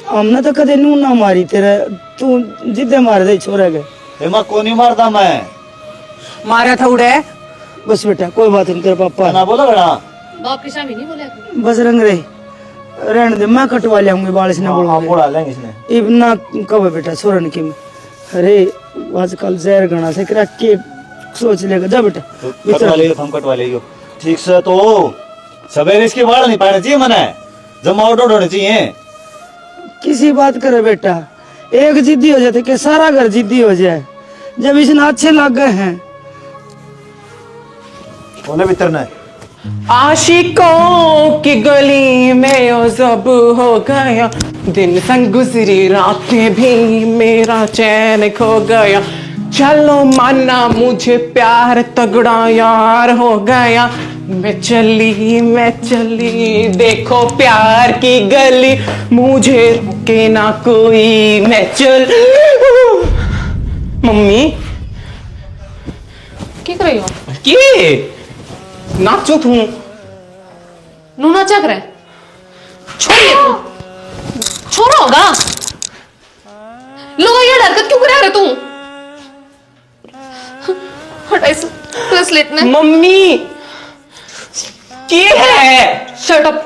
हमने तो कदे नू ना मारी तेरे, तू जिद्दे मार दे छोरे गए। ए माँ को नहीं मारता मैं, मारा था उड़े। बस बेटा कोई बात नहीं, तेरे पापा ना बोला बड़ा बाप की शामी नहीं बोले। बस रंग रहे रहने दे, मैं कटवा लियाऊंगी बाल इसने बोला। बोला लेंगे इसने। इब ना कब बेटा छोरन की में। अरे आजकल जहर गणा से करा के सोच लेगा जा बेटा कटवा ले हम कटवा ले ठीक से तो सवेरे इसके बाल नहीं पाने चाहिए मने जमा आउट होने चाहिए। किसी बात करे बेटा, एक जिद्दी हो जाते कि सारा घर जिद्दी हो जाए। जब इसने अच्छे लग गए हैं उन्हें भीतर ना आशिकों की गली में ओ जब हो गया, दिन संग गुजरी रातें भी मेरा चैन खो गया। चलो माना मुझे प्यार तगड़ा यार हो गया, मैं चली देखो प्यार की गली, मुझे रोके ना कोई मैं चल। मम्मी की कर रही हो? की नाचो तू नू नाचा करे छोड़िए तू छोरा होगा लोग ये हरकत क्यों करे तू? हटाई से ब्रेसलेट ने। मम्मी की है? Shut up.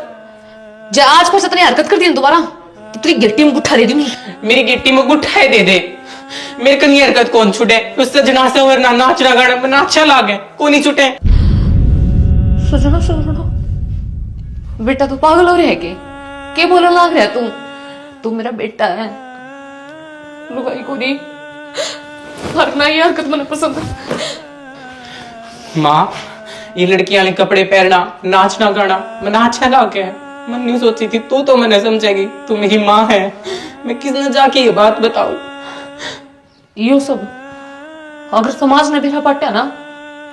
जे आज पर इतनी हरकत कर दी दोबारा तो तेरी गिट्टी में गुठा दे दूंगी। मेरी गिट्टी में गुठाई दे दे, मेरे कनी हरकत कौन छुटे? उससे जना से वरना नाचना गाना बना अच्छा लागे को नहीं छुटे। सुनो बेटा तू पागल हो रहा है के बोलने लग रहा है तू मेरा बेटा है। लुगाई को नहीं हरना ये हरकत मैंने पसंद है। माँ ये लड़कियां वाले कपड़े पहनना नाचना गाना मना अच्छा लागे मैं नहीं सोची थी तू तो मैंने समझेगी, तू मेरी माँ है। मैं किसने जाके ये बात बताऊं? यो सब अगर समाज ने देखा पट्टा ना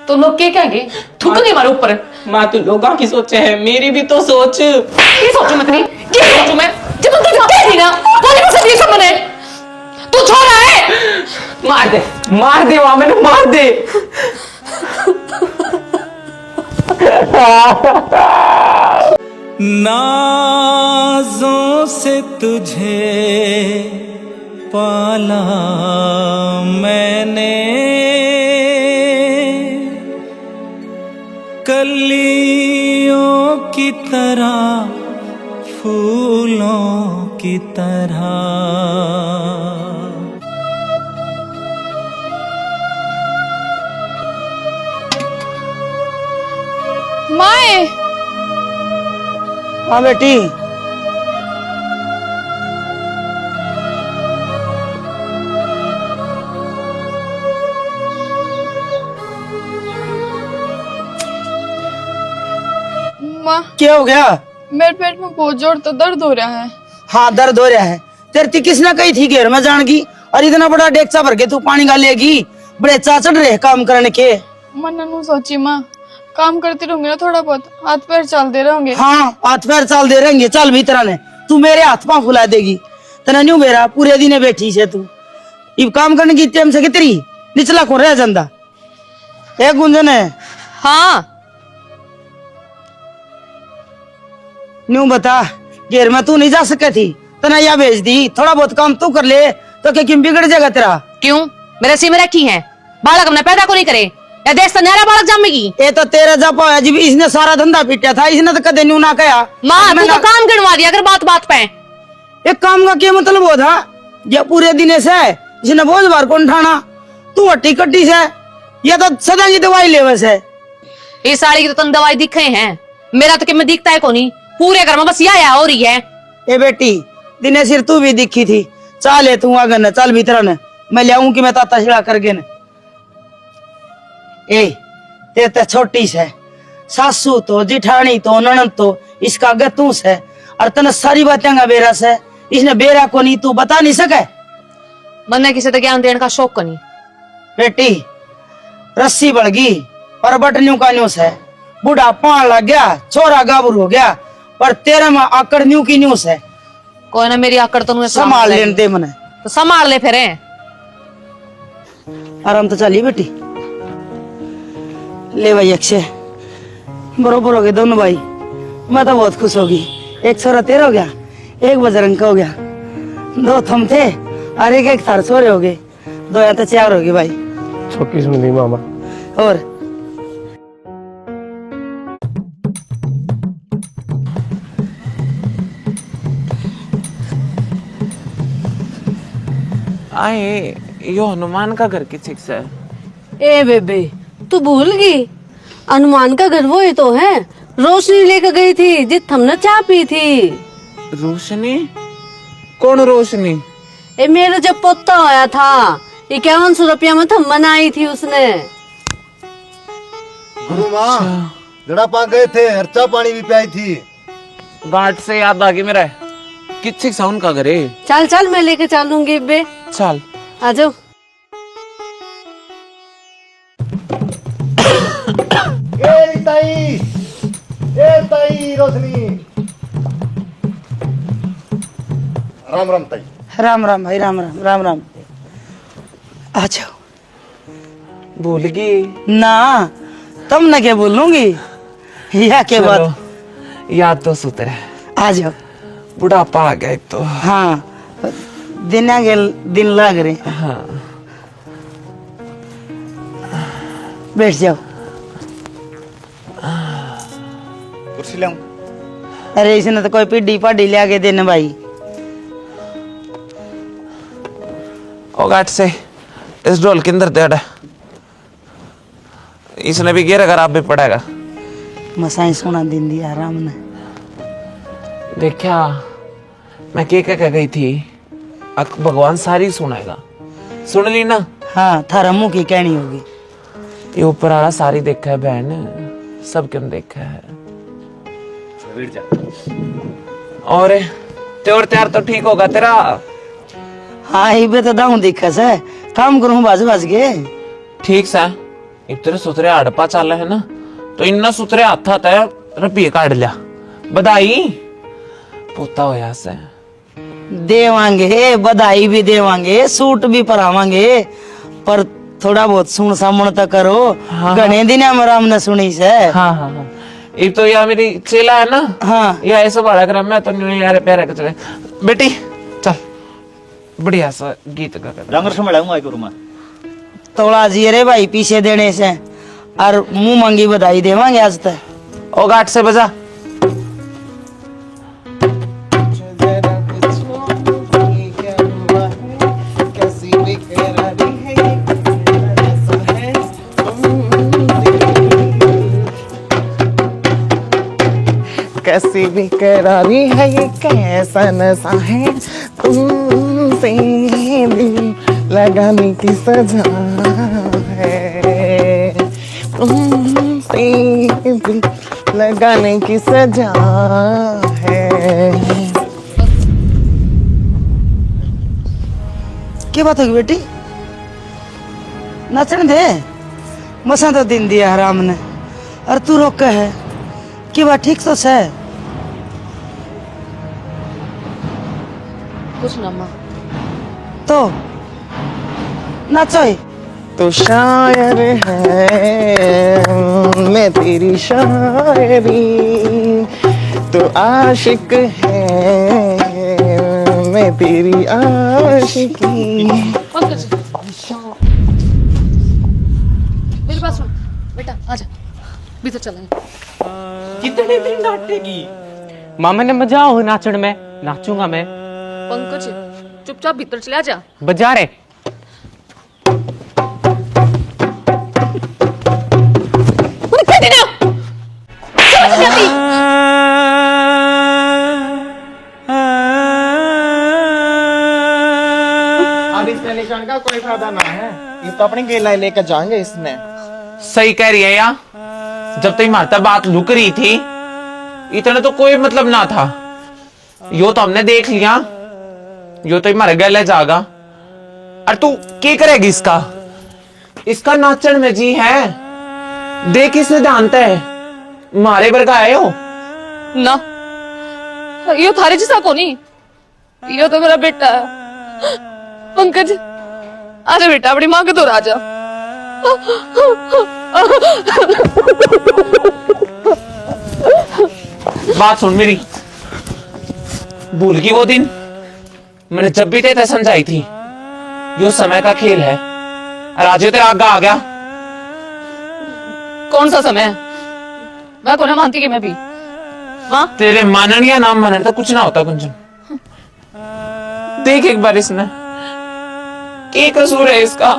तो लोग क्या कहेंगे? थूकेंगे हमारे ऊपर। माँ तू लोगों की सोचे है, मेरी भी तो सोच। क्या सोचूं मैं तेरी? क्या सोचूं मैं? जब तुम तुझे कह दी ना कौन पसंद ये सब मैंने तू छोड़ा है। मार दे वहां मैंने मार दे। नाज़ों से तुझे पाला मैंने, कलियों की तरह फूलों की तरह। माए हाँ बेटी माँ क्या हो गया? मेरे पेट में बहुत जोर तो दर्द हो रहा है। हाँ दर्द हो रहा है। तेरे थी किसने कही थी घेर में जान की? और इतना बड़ा डेक्सा भर के तू पानी का लेगी? बड़े चाचड़ रहे काम करने के। मन नू सोची माँ काम करती रहूंगी ना थोड़ा बहुत हाथ पैर चल दे रहेंगे। हाँ हाथ पैर चल दे रहेंगे चल भी तरह ने तू मेरे हाथ पांव फुला देगी तना न्यू मेरा पूरे दिन बैठी से तू इब काम करने की टाइम से कितनी निचला को रह जांदा एक गुंजन है। हाँ न्यू बता घेर में तू नहीं जा सके थी तना या भेज दी थोड़ा बहुत काम तू कर ले तो क्या किम बिगड़ जाएगा तेरा? क्यों मेरे सी में रखी है बालक हमने पैदा को नहीं करे या देश तो नहरा बालक जमेगी। ये तो तेरा जापा है जी इसने सारा धंधा पीटा था इसने तो कदे न्यू ना कहा। माँ तू तो काम गिनवा दिया अगर बात बात पे। एक काम का क्या मतलब वो था ये पूरे दिन से इसने बोझ बार कौन ठाना तू हट्टी कट्टी से ये तो सदा की दवाई ले वैसे। इस साड़ी की तो तन दवाई दिखे हैं मेरा तो कि दिखता है को नहीं पूरे घर में बस या हो रही है। ए बेटी दिने सिर तू भी दिखी थी चाल है तू आगे न चल भीतर न मैं ले आऊं कि मैं ताता छिड़ा करके न। ए ते तो छोटी से सासू तो जिठानी तो ननद तो इसका गतू से और तने सारी बातें का बेरा से इसने बेरा को नहीं तू बता नहीं सके। मन किसी तो ज्ञान देने का शौक को नहीं। बेटी रस्सी बढ़ गई और बटनियों का न्यूस है बूढ़ा पान लग गया छोरा गाबरू हो गया पर तेरे में आकड़ न्यू की न्यूस है। कोई ना मेरी आकड़ तो संभाल लेने दे मने तो संभाल ले फिर आराम तो चलिए बेटी ले भाई अक्षय बरोबर हो गए दोनों भाई मैं तो बहुत खुश होगी। एक छोरा तेरा हो गया एक बजरंग का हो गया दो थम थे और एक थार छोरे हो गए दो या तो चार हो गए भाई। छोकी सुन मामा और आए यो हनुमान का घर की चिक्स है। ए बेबे तू भूल गई? अनुमान का घर वो ही तो है, रोशनी लेकर गई थी जित हमने चाय पी थी। रोशनी? कौन रोशनी? ए मेरा जब पोता होया था 5100 रुपया में थम बनाई थी उसने। गुरु माँ जड़ा पा गए थे, हर्चा पानी भी पियाई थी। गांठ से याद आ गई मेरा, किच्छी साउन का घरे। चल चल मैं लेके चलूंगी बे। चल आ जाओ। ताई रोशनी। राम राम ताई। राम राम भाई, राम राम राम राम। आ जाओ। भूल गई ना तुम ना क्या बोलूंगी या के बाद याद तो सुतर है। आ जाओ। बुढ़ापा आ गया एक तो। हाँ दिन आगे दिन लग रहे। हाँ बैठ जाओ। कुर्सी लाऊं? अरे इसने तो कोई पिड्डी पाडी ले आके देने भाई। ओ गाठ से इस ढोल के अंदर दे। इसने भी गिर खराब भी पड़ेगा। मसाई सोना दिन दिया राम ने। देखा मैं क्या कह गई थी, भगवान सारी सुनाएगा। सुन ली ना? हाँ थारा मुंह की कहनी होगी। ये ऊपर वाला सारी देखा है बहन, सब क्यों देखा है। और त्योर त्यार तो ठीक होगा तेरा? हाँ ही बे तो दाऊ देखा से काम करूं बाज बाज के। ठीक सा इतने सुतरे हड़पा चल है ना, तो इन्ना सुतरे हाथा तय रुपये काट लिया। बधाई पोता होया से देवांगे, बधाई भी देवांगे, सूट भी परावांगे, पर थोड़ा बहुत सुन सामण तो करो। हाँ, घने दिन आराम न सुनी से। हाँ हाँ हाँ एक तो यह मेरी चेला है ना। हाँ यह ऐसा बड़ा कर मैं तो नहीं यार प्यारे के चले। बेटी चल बढ़िया सा गीत गा कर रंगर संभालूंगा गुरु माँ। तोड़ा जी रे भाई पीछे देने से और मुंह मांगी बधाई देवांगे आज तक। ओ गाठ से बजा। कैसी भी करारी है ये, कैसा नशा है तुमसे दिल लगाने की सजा है, तुमसे दिल लगाने की सजा है। क्या बात होगी बेटी? नाचन दे मसा तो दिन दिया हराम ने और तू रोक है कि बात ठीक तो है। कुछ ना माँ। तो नाचो ही। तो शायर है मैं तेरी शायरी, तो आशिक है मैं तेरी आशिकी। पंकज मेरी बात सुन बेटा, आजा भीतर चलेंगे। कितने दिन नाचेगी? मामा ने मजा हो नाचन में, नाचूंगा मैं। पंकज चुपचाप भीतर चले आजा। बजा रे। अब इसमें निशान का कोई फायदा ना है, ये तो अपनी गेला लेकर जाएंगे इसमें। सही कह रही है यार, जब तक माता बात लुक रही थी इतना तो कोई मतलब ना था। यो तो हमने देख लिया, यो तो मर गए ले जागा। और तू क्या करेगी इसका? इसका नाचन में जी है, देख इसने जानता है मारे बर का आए हो ना। यो थारे जैसा को नहीं, यो तो मेरा बेटा है। पंकज आजा बेटा, अपनी माँ के दूर आजा। बात सुन मेरी, भूल गई वो दिन मैंने जब भी तेरे समझाई थी यो समय का खेल है, और आज तेरा आगा आ गया। कौन सा समय है? मैं को ना मानती कि मैं भी हाँ? तेरे मानन या नाम मानन तो कुछ ना होता कुंजन। देख एक बार इसने क्या कसूर है इसका?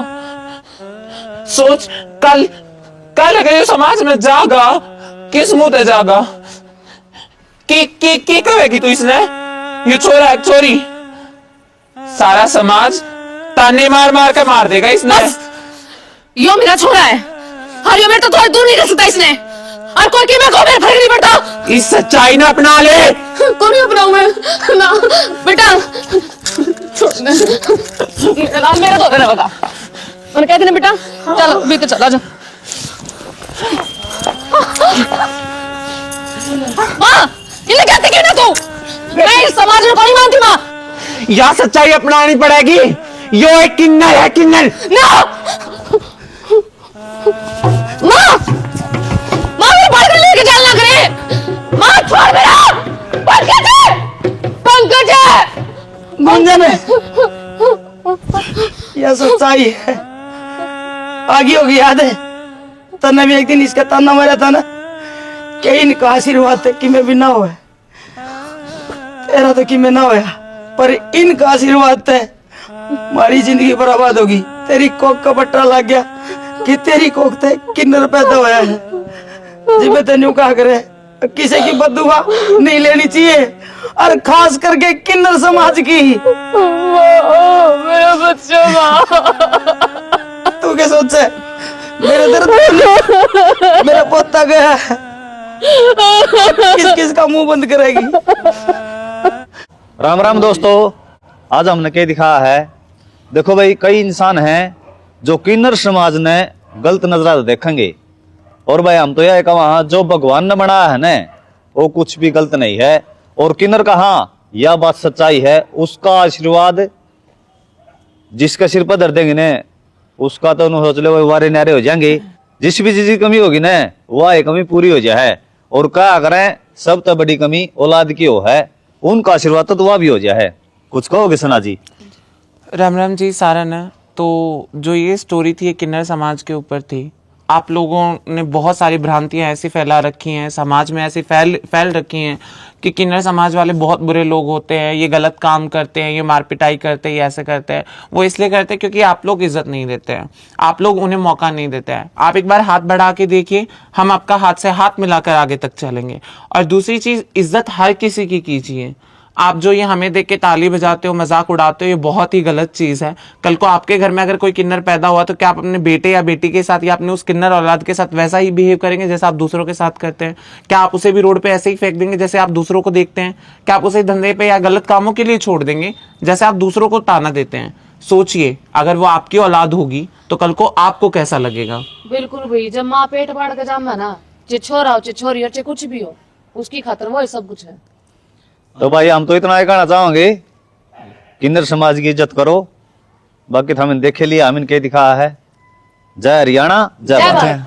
सोच कल कल अगर ये समाज में जागा किस मुंह पे जागा की कहेगी तू इसने ये छोरा है चोरी सारा समाज ताने मार मार के मार देगा इसने यो मेरा छोरा है और यो मेरे तो थोड़ा दूर नहीं रह सकता इसने और कोई की मैं को मेरे फर्क नहीं पड़ता इस सच्चाई ना अपना ले कौन नहीं अपनाऊं मैं ना बेटा मेरे तो देना बता मैंने कह देना बेटा चलो बीते चला जा माँ इन्हें कहते क्यों ना तू मैं इस समाज में कोई मानती माँ या सच्चाई अपनानी पड़ेगी यो एक किन्नर है किन्नर ना माँ माँ मेरे बाल लेके चलना करे माँ छोड़ मेरा पंकज गुंजन यह सच्चाई है आगे होगी याद है तन्ने भी एक दिन इसका ताना मारा था ना कि इनका आशीर्वाद थे कि मैं भी ना हुआ तेरा तो कि मैं ना होया पर इनका आशीर्वाद थे हमारी जिंदगी बर्बाद होगी तेरी कोक का बट्टा लग गया कि तेरी कोक थे किन्नर पैदा होया है जिम्मे तेन्यू कहा करे किसी की बददुआ नहीं लेनी चाहिए और खास करके किन्नर समाज की मेरा बच्चा तू क्या सोचे मेरे दर्द मेरा पोता गया किस किस का मुंह बंद करेगी। राम राम दोस्तों, आज हमने क्या दिखाया है। देखो भाई, कई इंसान हैं जो किन्नर समाज ने गलत नजरा देखेंगे और भाई हम तो यह कहा जो भगवान ने बनाया है ना वो कुछ भी गलत नहीं है और किन्नर का हाँ यह बात सच्चाई है उसका आशीर्वाद जिसके सिर पर धर देंगे ना उसका तो सोच लो वारे नारे हो जाएंगे। जिस भी चीज की कमी होगी ना वह कमी पूरी हो जाए और क्या करें सब तो बड़ी कमी औलाद की हो है उनका आशीर्वाद तो वह भी हो जाए। कुछ कहोगे सना जी? राम राम जी सारन है। तो जो ये स्टोरी थी ये किन्नर समाज के ऊपर थी। आप लोगों ने बहुत सारी भ्रांतियां ऐसी फैला रखी हैं, समाज में ऐसी फैल रखी हैं कि किन्नर समाज वाले बहुत बुरे लोग होते हैं, ये गलत काम करते हैं, ये मार पिटाई करते हैं, ये ऐसे करते हैं। वो इसलिए करते हैं क्योंकि आप लोग इज्जत नहीं देते हैं, आप लोग उन्हें मौका नहीं देते हैं। आप एक बार हाथ बढ़ा के देखिए, हम आपका हाथ से हाथ मिलाकर आगे तक चलेंगे। और दूसरी चीज, इज्जत हर किसी की कीजिए। आप जो ये हमें देख के ताली बजाते हो, मजाक उड़ाते हो, ये बहुत ही गलत चीज है। कल को आपके घर में अगर कोई किन्नर पैदा हुआ तो क्या आप अपने बेटे या बेटी के साथ या अपने उस किन्नर औलाद के साथ वैसा ही बिहेव करेंगे जैसा आप दूसरों के साथ करते हैं? क्या आप उसे भी रोड पे ऐसे ही फेंक देंगे जैसे आप दूसरों को देखते हैं? क्या आप उसे धंधे पे या गलत कामों के लिए छोड़ देंगे जैसे आप दूसरों को ताना देते हैं? सोचिए, अगर वो आपकी औलाद होगी तो कल को आपको कैसा लगेगा? बिल्कुल भाई, जब माँ पेट फाड़ के जामा ना, चे छोरा हो चे छोरी हो चे कुछ भी हो, उसकी खातर वो सब कुछ है। तो भाई हम तो इतना ही कहना चाहेंगे, किन्नर समाज की इज्जत करो। बाकी तो हमें देखे लिया, हमें क्या दिखाया है। जय हरियाणा, जय भारत।